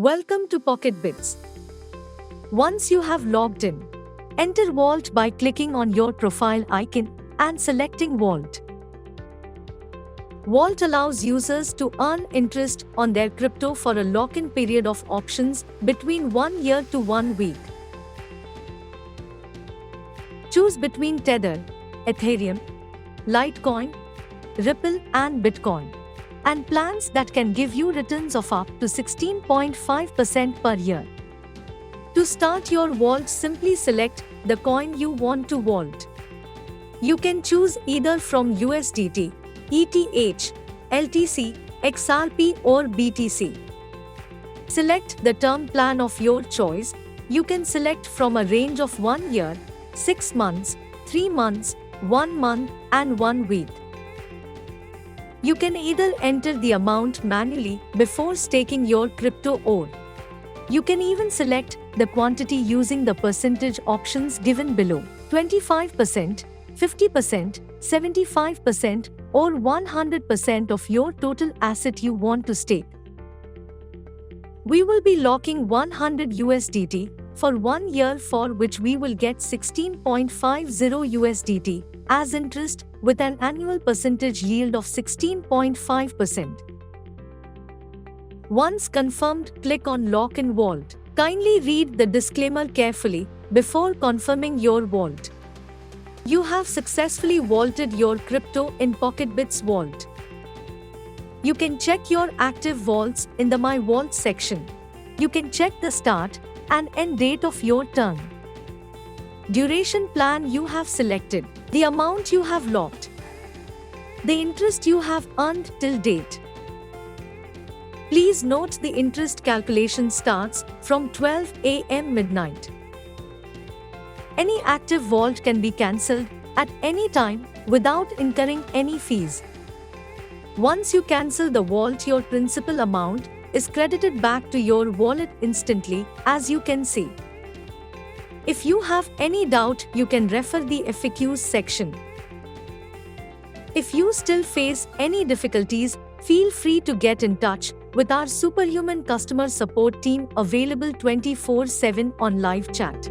Welcome to PocketBits. Once you have logged in, enter Vault by clicking on your profile icon and selecting Vault. Vault allows users to earn interest on their crypto for a lock-in period of options between 1 year to 1 week. Choose between Tether, Ethereum, Litecoin, Ripple and Bitcoin, and plans that can give you returns of up to 16.5% per year. To start your vault, simply select the coin you want to vault. You can choose either from USDT, ETH, LTC, XRP or BTC. Select the term plan of your choice. You can select from a range of 1 year, 6 months, 3 months, 1 month and 1 week. You can either enter the amount manually before staking your crypto, or you can even select the quantity using the percentage options given below: 25%, 50%, 75% or 100% of your total asset you want to stake. We will be locking 100 USDT for 1 year, for which we will get 16.50 USDT as interest with an annual percentage yield of 16.5%. Once confirmed, click on Lock in Vault. Kindly read the disclaimer carefully before confirming your vault. You have successfully vaulted your crypto in PocketBits Vault. You can check your active vaults in the My Vault section. You can check the start and end date of your turn, duration plan you have selected, the amount you have locked, the interest you have earned till date. Please note the interest calculation starts from 12 AM midnight. Any active vault can be cancelled at any time without incurring any fees. Once you cancel the vault, your principal amount is credited back to your wallet instantly, as you can see. If you have any doubt, you can refer the FAQs section. If you still face any difficulties, feel free to get in touch with our superhuman customer support team, available 24/7 on live chat.